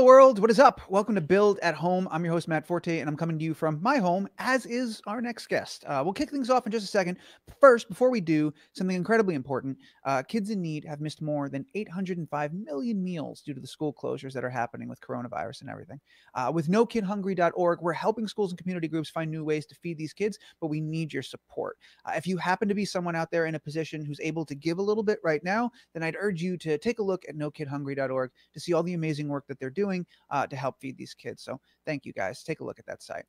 Hello world, what is up? Welcome to Build at Home. I'm your host, Matt Forte, and I'm coming to you from my home, as is our next guest. We'll kick things off in just a second. First, before we do, something incredibly important. Kids in need have missed more than 805 million meals due to the school closures that are happening with coronavirus and everything. With NoKidHungry.org, we're helping schools and community groups find new ways to feed these kids, but we need your support. If you happen to be someone out there in a position who's able to give a little bit right now, then I'd urge you to take a look at NoKidHungry.org to see all the amazing work that they're doing to help feed these kids. So thank you guys. Take a look at that site.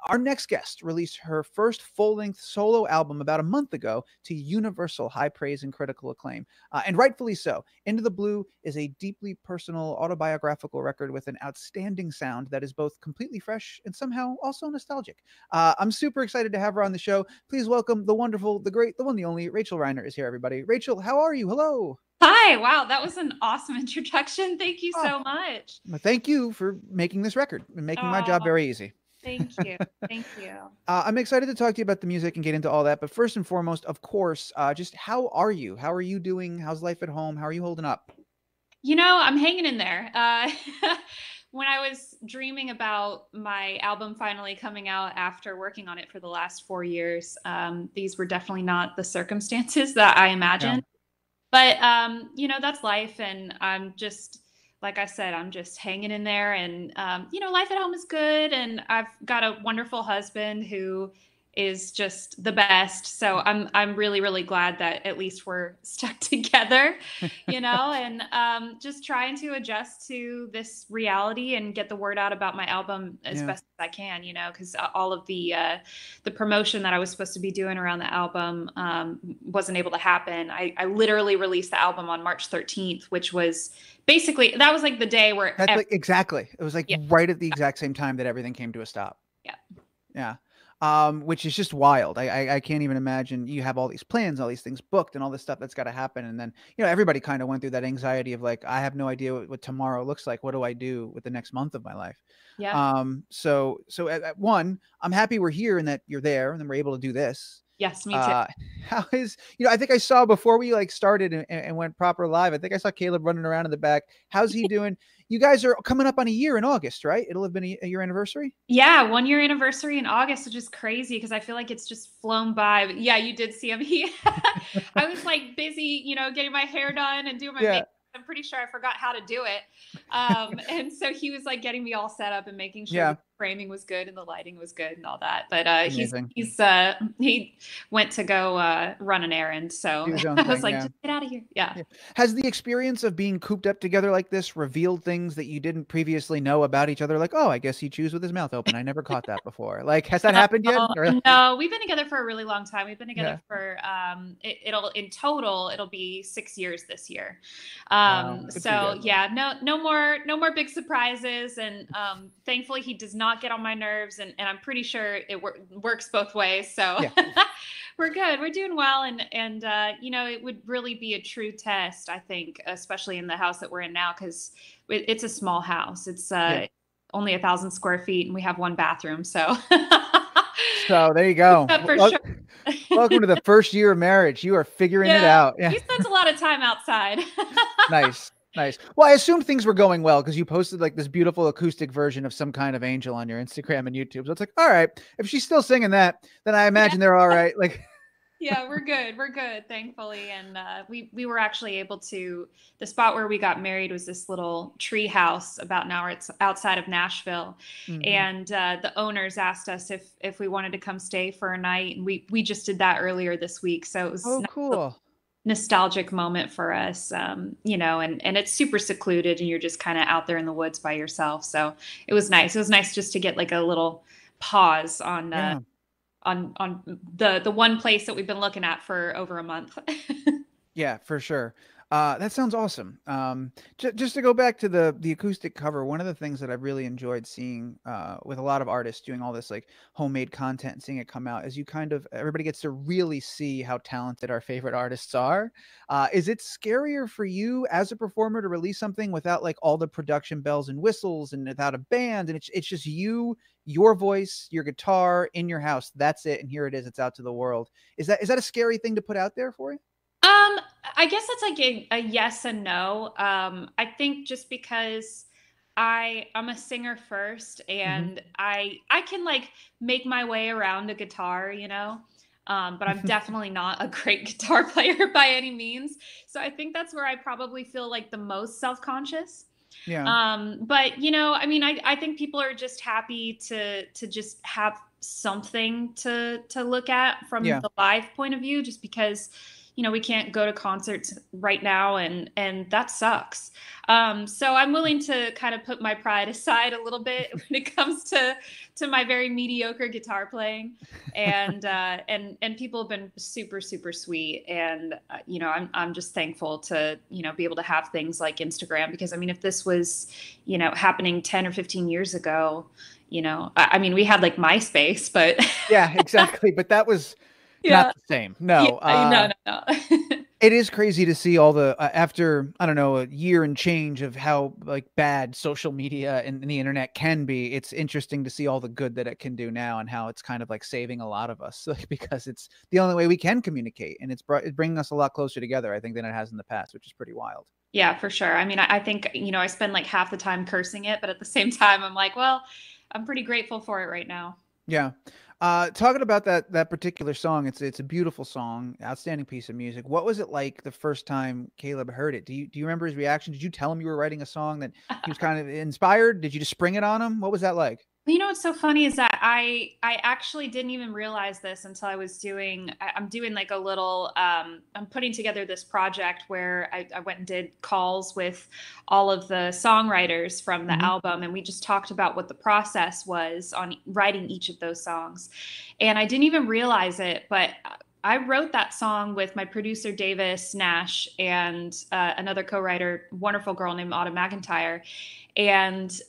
Our next guest released her first full-length solo album about a month ago to universal high praise and critical acclaim, and rightfully so. Into the Blue is a deeply personal autobiographical record with an outstanding sound that is both completely fresh and somehow also nostalgic. I'm super excited to have her on the show. Please welcome the wonderful, the great, the one, the only Rachel Reinert is here, everybody. Rachel, how are you? Hello. Hi. Wow. That was an awesome introduction. Thank you so much. Thank you for making this record and making my job very easy. Thank you. Thank you. I'm excited to talk to you about the music and get into all that. But first and foremost, of course, just how are you? How are you doing? How's life at home? How are you holding up? I'm hanging in there. When I was dreaming about my album finally coming out after working on it for the last 4 years, these were definitely not the circumstances that I imagined. But, that's life. And I'm just, like I said, I'm just hanging in there. And, life at home is good. And I've got a wonderful husband who is just the best. So I'm really, really glad that at least we're stuck together, and just trying to adjust to this reality and get the word out about my album as best as I can, because all of the promotion that I was supposed to be doing around the album wasn't able to happen. I literally released the album on March 13th, which was basically, that was like the day where exactly. It was like right at the exact same time that everything came to a stop. Yeah. Which is just wild. I can't even imagine. You have all these plans, all these things booked, and all this stuff that's got to happen. And then, everybody kind of went through that anxiety of like, I have no idea what tomorrow looks like. What do I do with the next month of my life? Yeah. So at one, I'm happy we're here and that you're there and then we're able to do this. Yes, me too. How is, I think I saw before we started and went proper live, I think I saw Caleb running around in the back. How's he doing? You guys are coming up on a year in August, right? It'll have been a year anniversary. Yeah. 1 year anniversary in August, which is crazy because I feel like it's just flown by. But yeah, you did see him. I was like busy, getting my hair done and doing my makeup. I'm pretty sure I forgot how to do it. And so he was like getting me all set up and making sure the framing was good and the lighting was good and all that. But he went to go run an errand. So I was like, just get out of here. Yeah. Has the experience of being cooped up together like this revealed things that you didn't previously know about each other? Like, oh, I guess he chews with his mouth open. I never caught that before. Like, has that happened yet? No, we've been together for a really long time. We've been together for it'll be 6 years this year. So yeah, no more big surprises. And thankfully he does not get on my nerves, and I'm pretty sure it works both ways. So we're good. We're doing well. And it would really be a true test, I think, especially in the house that we're in now, because it's a small house. It's only 1,000 square feet and we have one bathroom. So so there you go. Welcome to the first year of marriage. You are figuring it out. Yeah. We spent a lot of time outside. Nice. Well, I assumed things were going well because you posted like this beautiful acoustic version of Some Kind of Angel on your Instagram and YouTube. So it's like, all right, if she's still singing that, then I imagine they're all right. Like, yeah, we're good, thankfully. And we were actually able to, the spot where we got married was this little tree house about an hour outside of Nashville. Mm-hmm. And the owners asked us if we wanted to come stay for a night. And we just did that earlier this week. So it was cool. Nostalgic moment for us, and it's super secluded and you're just kind of out there in the woods by yourself. So it was nice. It was nice just to get like a little pause on the one place that we've been looking at for over a month. Yeah, for sure. That sounds awesome. Just to go back to the acoustic cover, one of the things that I've really enjoyed seeing with a lot of artists doing all this like homemade content and seeing it come out is everybody gets to really see how talented our favorite artists are. Is it scarier for you as a performer to release something without like all the production bells and whistles and without a band, and it's just you, your voice, your guitar in your house? That's it, and here it is. It's out to the world. Is that a scary thing to put out there for you? I guess that's like a yes and no. I think just because I'm a singer first, Hmm. and I can like make my way around a guitar, you know. But I'm definitely not a great guitar player by any means. So I think that's where I probably feel like the most self-conscious. Yeah. But you know, I mean, I think people are just happy to just have something to look at from Yeah. the live point of view, just because you know we can't go to concerts right now, and that sucks. So I'm willing to kind of put my pride aside a little bit when it comes to my very mediocre guitar playing, and people have been super super sweet, and you know I'm just thankful to you know be able to have things like Instagram, because I mean if this was you know happening 10 or 15 years ago, you know I mean we had like MySpace, but Yeah, exactly. But that was not yeah, the same. yeah, No. no, no, no. It is crazy to see all the after, I don't know, a year and change of how, like, bad social media and the internet can be. It's interesting to see all the good that it can do now and how it's kind of, like, saving a lot of us, like, because it's the only way we can communicate, and it's bringing us a lot closer together, I think, than it has in the past, which is pretty wild. Yeah, for sure. I mean, I think, you know, I spend like half the time cursing it, but at the same time, I'm like, well, I'm pretty grateful for it right now. Yeah. Talking about that particular song, it's a beautiful song, outstanding piece of music. What was it like the first time Caleb heard it? Do you remember his reaction? Did you tell him you were writing a song that he was kind of inspired? Did you just spring it on him? What was that like? You know what's so funny is that I actually didn't even realize this until I'm doing like a little I'm putting together this project where I went and did calls with all of the songwriters from the Mhm. album, and we just talked about what the process was on writing each of those songs. And I didn't even realize it, but I wrote that song with my producer Davis Nash and another co-writer, wonderful girl named Autumn McIntyre, and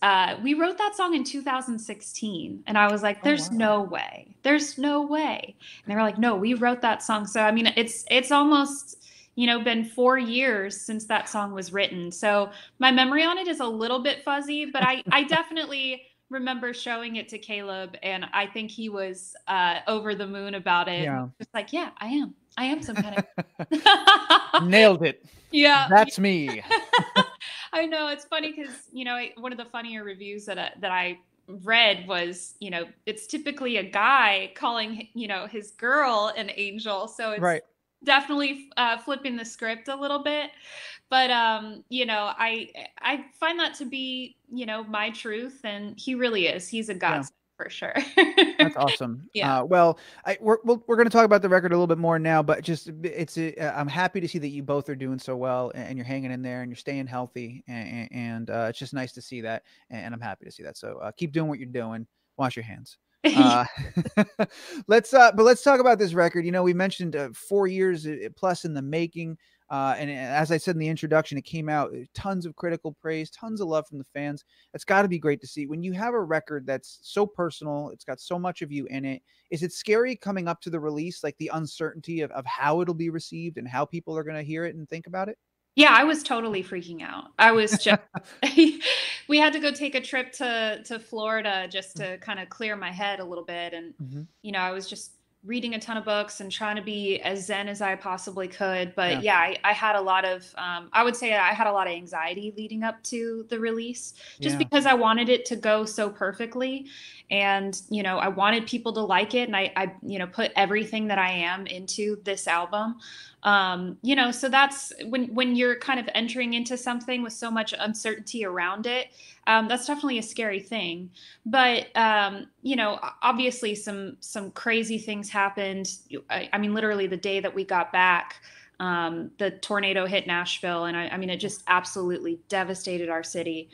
we wrote that song in 2016. And I was like, Oh, there's wow. no way. There's no way. And they were like, no, we wrote that song. So, I mean, it's almost, you know, been 4 years since that song was written. So my memory on it is a little bit fuzzy, but I definitely remember showing it to Caleb. And I think he was over the moon about it. And Yeah. just like, yeah, I am. I am some kind of. Nailed it. Yeah. That's me. I know it's funny because you know one of the funnier reviews that I read was you know it's typically a guy calling you know his girl an angel, so it's Right. definitely flipping the script a little bit. But you know I find that to be you know my truth, and he really is. He's a Yeah. godsend for sure. That's awesome. Yeah. Well, we're going to talk about the record a little bit more now, but just I'm happy to see that you both are doing so well and you're hanging in there and you're staying healthy, and it's just nice to see that, and I'm happy to see that. So keep doing what you're doing. Wash your hands. Uh, but let's talk about this record. You know, we mentioned 4 years plus in the making. And as I said in the introduction, it came out tons of critical praise, tons of love from the fans. It's got to be great to see when you have a record that's so personal. It's got so much of you in it. Is it scary coming up to the release, like the uncertainty of how it'll be received and how people are going to hear it and think about it? Yeah, I was totally freaking out. I was just we had to go take a trip to Florida just to kind of clear my head a little bit, and Mm-hmm. you know, I was just reading a ton of books and trying to be as zen as I possibly could. But Yeah. yeah, I had a lot of I would say I had a lot of anxiety leading up to the release, just Yeah. because I wanted it to go so perfectly, and you know, I wanted people to like it, and I you know put everything that I am into this album. You know, so that's when you're kind of entering into something with so much uncertainty around it. That's definitely a scary thing. But you know, obviously some crazy things happened. I mean, literally the day that we got back, the tornado hit Nashville, and I mean, it just absolutely devastated our city.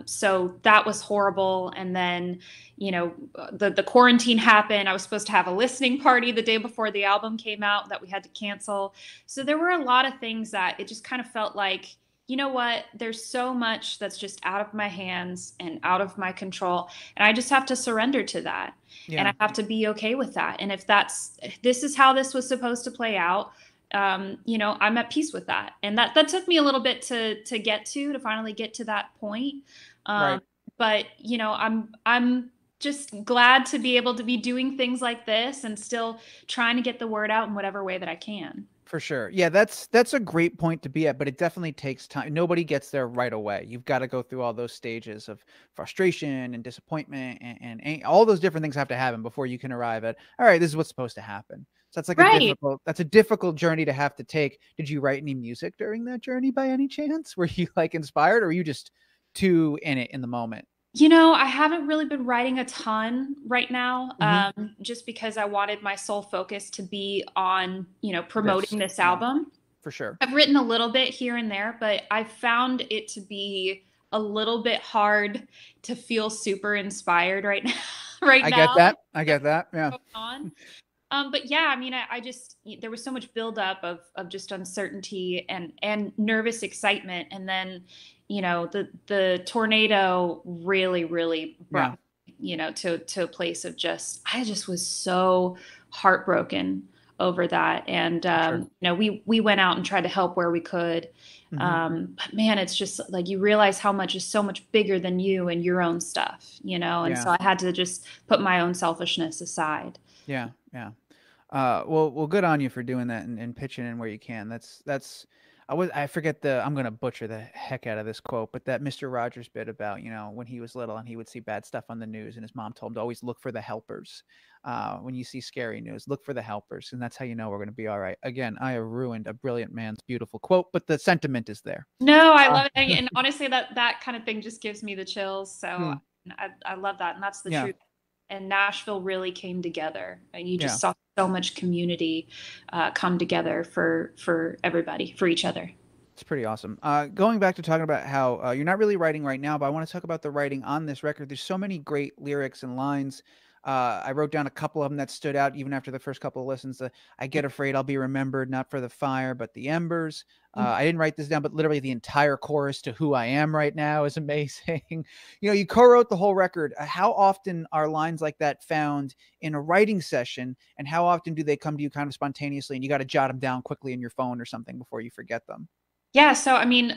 So that was horrible. And then, you know, the quarantine happened. I was supposed to have a listening party the day before the album came out that we had to cancel. So there were a lot of things that it just kind of felt like, you know what, there's so much that's just out of my hands and out of my control. And I just have to surrender to that. And Yeah. I have to be okay with that. And if this is how this was supposed to play out, you know, I'm at peace with that. And that took me a little bit to get to finally get to that point. Um, Right. but you know, I'm just glad to be able to be doing things like this and still trying to get the word out in whatever way that I can. For sure. Yeah, that's a great point to be at, but it definitely takes time. Nobody gets there right away. You've got to go through all those stages of frustration and disappointment and all those different things have to happen before you can arrive at, all right, this is what's supposed to happen. So that's like Right. that's a difficult journey to have to take. Did you write any music during that journey by any chance? Were you like inspired, or were you just too in it in the moment? I haven't really been writing a ton right now, Hmm. just because I wanted my sole focus to be on, This, promoting this yeah, album. for sure. I've written a little bit here and there, but I found it to be a little bit hard to feel super inspired right now, right I get now that. with I get that. Yeah. what's going on. But yeah, I mean, I just there was so much buildup of just uncertainty and nervous excitement, and then the tornado really brought Yeah. me, to a place of I just was so heartbroken over that, and For sure. we went out and tried to help where we could. Hmm. But man, it's just like you realize how much is so much bigger than you and your own stuff, and Yeah. so I had to just put my own selfishness aside. Yeah. Yeah. Well, good on you for doing that and pitching in where you can. I forget I'm gonna butcher the heck out of this quote, but that Mr. Rogers bit about, when he was little and he would see bad stuff on the news and his mom told him to always look for the helpers. When you see scary news, look for the helpers, and that's how you know we're gonna be all right. Again, I have ruined a brilliant man's beautiful quote, but the sentiment is there. No, I Uh, love it. And honestly, that kind of thing just gives me the chills. So hmm, I love that. And that's the yeah, truth. And Nashville really came together. And you yeah. just saw so much community come together for everybody, for each other. It's pretty awesome. Going back to talking about how you're not really writing right now, but I want to talk about the writing on this record. There's so many great lyrics and lines. I wrote down a couple of them that stood out even after the first couple of listens. I get afraid I'll be remembered, not for the fire, but the embers. I didn't write this down, but literally the entire chorus to Who I Am right now is amazing. You co-wrote the whole record. How often are lines like that found in a writing session, and how often do they come to you kind of spontaneously and you got to jot them down quickly in your phone or something before you forget them? Yeah, so I mean,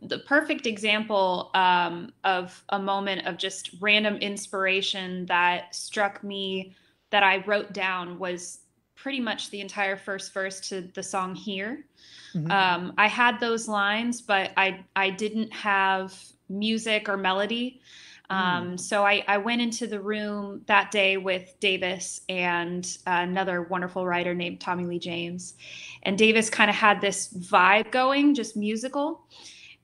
the perfect example of a moment of just random inspiration that struck me that I wrote down was pretty much the entire first verse to the song Here. Hmm. I had those lines, but I didn't have music or melody. Mm. So I went into the room that day with Davis and another wonderful writer named Tommy Lee James. And Davis kind of had this vibe going, just musical.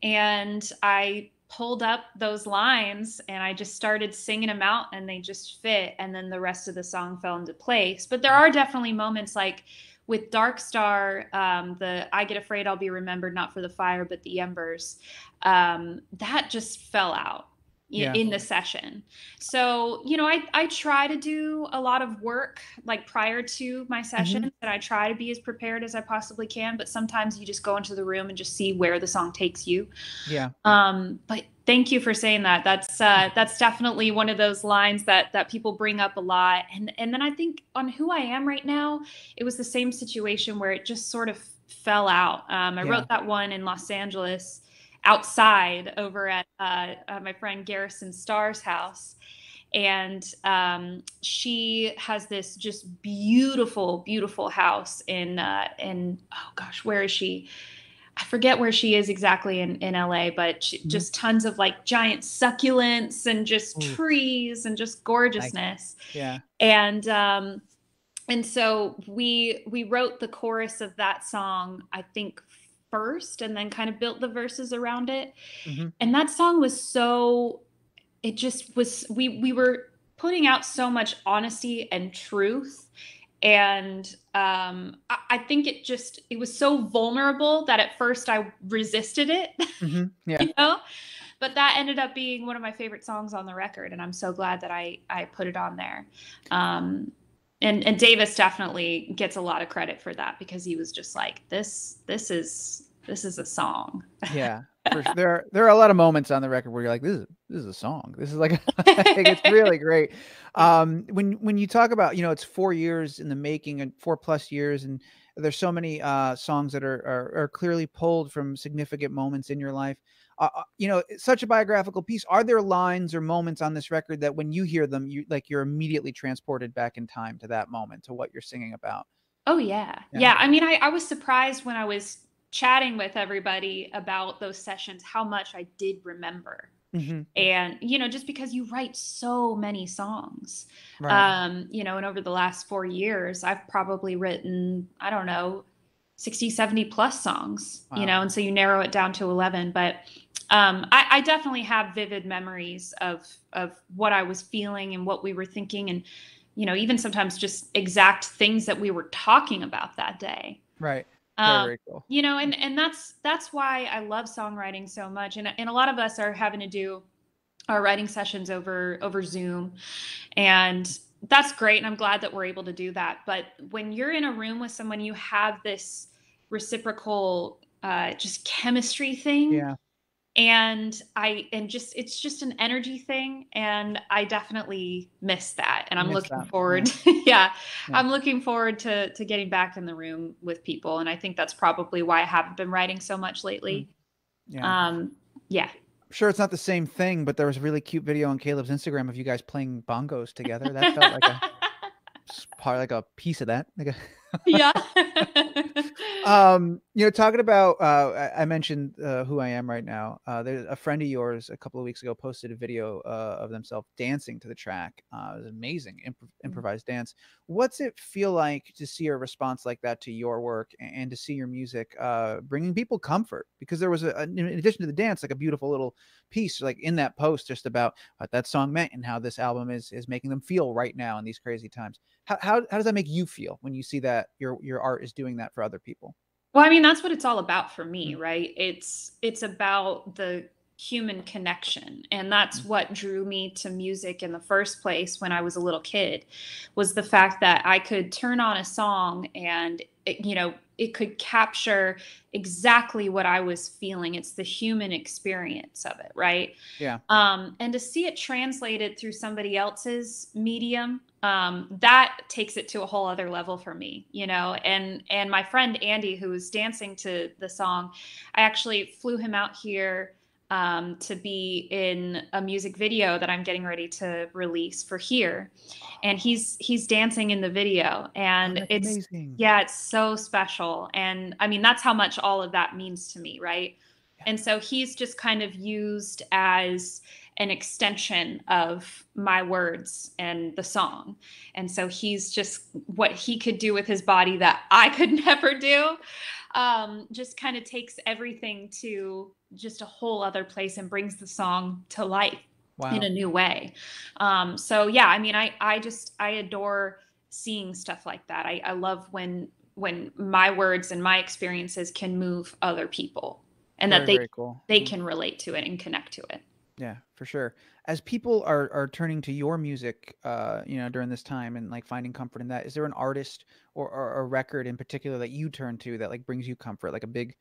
And I pulled up those lines and I just started singing them out and they just fit. And then the rest of the song fell into place. But there are definitely moments like with Dark Star, the I Get Afraid I'll Be Remembered, not for the fire, but the embers, that just fell out Yeah. in the session. So, I try to do a lot of work like prior to my Hmm. session and I try to be as prepared as I possibly can. But sometimes you just go into the room and just see where the song takes you. Yeah. But thank you for saying that. That's definitely one of those lines that people bring up a lot. And then I think on Who I Am right now, it was the same situation where it just sort of fell out. I Yeah. wrote that one in Los Angeles outside over at my friend Garrison Starr's house. And she has this just beautiful house in oh gosh, where is she? I forget where she is exactly in LA, but Hmm. just tons of like giant succulents and just Ooh, trees and just nice. gorgeousness. Yeah. And so we wrote the chorus of that song, I think first, and then kind of built the verses around it. Hmm. And that song was so it just was we were putting out so much honesty and truth and I think it was so vulnerable that at first I resisted it. Hmm. Yeah. you know but that ended up being one of my favorite songs on the record and I'm so glad that I put it on there. Um, and Davis definitely gets a lot of credit for that because he was just like this is a song. Yeah. For sure. There are a lot of moments on the record where you're like, this is a song. This is like, like it's really great. When you talk about, it's 4 years in the making and 4+ years, and there's so many songs that are clearly pulled from significant moments in your life. It's such a biographical piece. Are there lines or moments on this record that when you hear them, you're immediately transported back in time to that moment, to what you're singing about? Oh yeah. Yeah. Yeah. I mean, I was surprised when I was chatting with everybody about those sessions, how much I did remember. Hmm. And, just because you write so many songs, Right. and over the last 4 years, I've probably written, I don't know, 60, 70 plus songs, Wow. and so you narrow it down to 11. But I definitely have vivid memories of what I was feeling and what we were thinking. And, even sometimes just exact things that we were talking about that day. Right. Very, Um, very cool. and that's why I love songwriting so much. And a lot of us are having to do our writing sessions over Zoom, and that's great. And I'm glad that we're able to do that. But when you're in a room with someone, you have this reciprocal, just chemistry thing, Yeah. and just it's just an energy thing, and I definitely miss that, and You I'm missed looking that. Yeah. forward yeah, Yeah. I'm looking forward to getting back in the room with people, and I think that's probably why I haven't been writing so much Mm. lately. Yeah. um yeah. Sure, it's not the same thing, but there was a really cute video on Caleb's Instagram of you guys playing bongos together. That felt like a part, like a piece of that. Like Yeah. talking about, I mentioned who I am right now. There's a friend of yours a couple of weeks ago posted a video of themselves dancing to the track. It was amazing, improvised dance. What's it feel like to see a response like that to your work, and to see your music bringing people comfort? Because there was in addition to the dance, like a beautiful little piece, like in that post, just about what that song meant and how this album is making them feel right now in these crazy times. How does that make you feel when you see that your art is doing that for other people? Well, I mean, that's what it's all about for me, Mm, right? It's about the human connection. And that's mm. what drew me to music in the first place when I was a little kid, was the fact that I could turn on a song and it could capture exactly what I was feeling. It's the human experience of it, right? Yeah. And to see it translated through somebody else's medium, that takes it to a whole other level for me, and my friend Andy, who was dancing to the song, I actually flew him out here to be in a music video that I'm getting ready to release for here, and he's dancing in the video, Oh, and that's it's amazing. yeah, it's so special. And I mean, that's how much all of that means to me, right? Yeah. And so he's just kind of used as an extension of my words and the song. And so he's just what he could do with his body that I could never do. Just kind of takes everything to just a whole other place and brings the song to life in Wow. a new way. So yeah, I mean, I adore seeing stuff like that. I love when my words and my experiences can move other people, and that Very, they very cool. they can relate to it and connect to it. Yeah, for sure. As people are turning to your music, during this time, and like finding comfort in that, is there an artist or a record in particular that you turn to that like brings you comfort, like a big,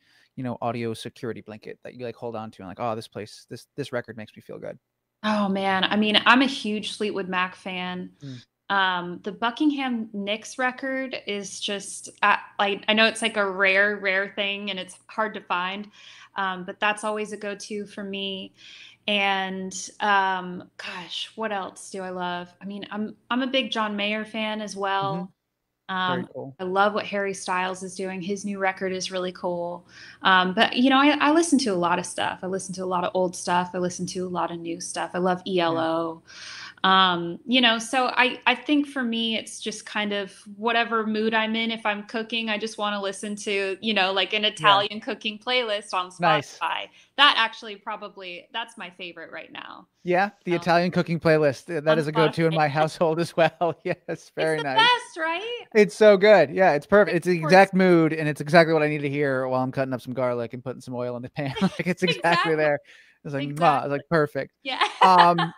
audio security blanket that you like hold on to and like, oh, this record makes me feel good. Oh man, I mean, I'm a huge Fleetwood Mac fan. Mm. The Buckingham Nicks record is just like, I know it's like a rare thing and it's hard to find, but that's always a go-to for me. And gosh, what else do I love? I mean, I'm a big John Mayer fan as Hmm. well. Very cool. I love what Harry Styles is doing. His new record is really cool. But I listen to a lot of stuff. I listen to a lot of old stuff. I listen to a lot of new stuff. I love Yeah. ELO. So I think for me, it's just kind of whatever mood I'm in. If I'm cooking, I just want to listen to, like an Yeah. Italian cooking playlist on Nice. Spotify. That actually probably, that's my favorite right now. Yeah, the So, Italian cooking playlist. That on is a go-to in Spotify. my household as well. Yes, It's very the nice. best, right? It's so good. Yeah, it's perfect. It's the Sports. exact mood, and it's exactly what I need to hear while I'm cutting up some garlic and putting some oil in the pan. Like it's exactly Exactly. there. It's like, mwah, it's Exactly. like perfect. Yeah. Um,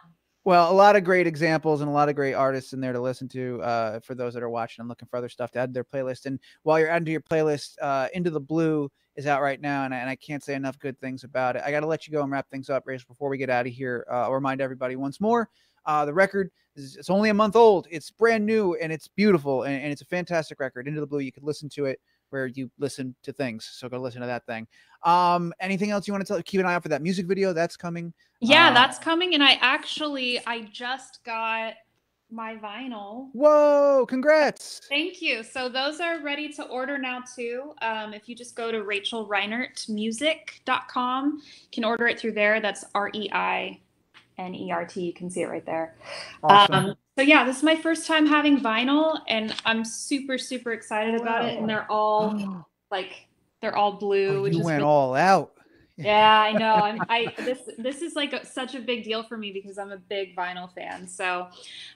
well, a lot of great examples and a lot of great artists in there to listen to. For those that are watching and looking for other stuff to add to their playlist. And while you're adding to your playlist, Into the Blue is out right now, and I can't say enough good things about it. I got to let you go and wrap things up, Rachel, before we get out of here. I'll remind everybody once more. The record it's only a month old. It's brand new and it's beautiful, and it's a fantastic record. Into the Blue. You could listen to it where you listen to things. So go listen to that thing. Anything else you want to tell? Keep an eye out for that music video that's coming. Yeah, that's coming. And I just got my vinyl. Whoa, congrats. Thank you. So those are ready to order now too. If you just go to rachelreinertmusic.com, you can order it through there. That's Reinert. You can see it right there. Awesome. So yeah, this is my first time having vinyl, and I'm super, super excited about it. And they're all like, they're all blue, Oh, which you is went really, all out. yeah, I know. This is like such a big deal for me because I'm a big vinyl fan. So,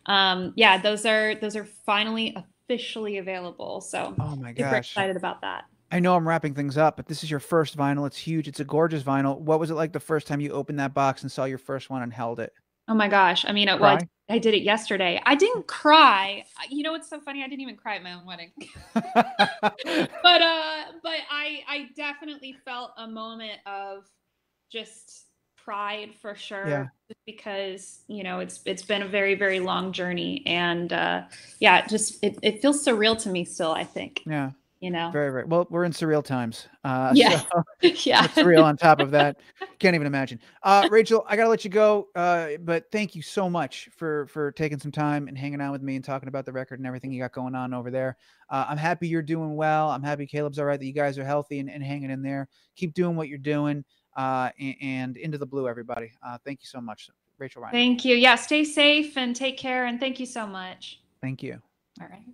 yeah, those are finally officially available. So Oh my super gosh. excited about that. I know I'm wrapping things up, but this is your first vinyl. It's huge. It's a gorgeous vinyl. What was it like the first time you opened that box and saw your first one and held it? Oh my gosh. I mean, well, Cry? I did it yesterday. I didn't cry. You know what's so funny? I didn't even cry at my own wedding. But I definitely felt a moment of just pride for sure, Yeah. just because, you know, it's been a very, very long journey. And yeah, it feels surreal to me still, I think, Yeah. you know. Very, very well. We're in surreal times. So Yeah. Yeah. add surreal on top of that. Can't even imagine. Rachel, I gotta let you go. But thank you so much for taking some time and hanging out with me and talking about the record and everything you got going on over there. I'm happy you're doing well. I'm happy Caleb's all right, that you guys are healthy and hanging in there. Keep doing what you're doing. And into the blue, everybody. Thank you so much, Rachel Reinert. Thank you. Yeah, stay safe and take care, and thank you so much. Thank you. All right.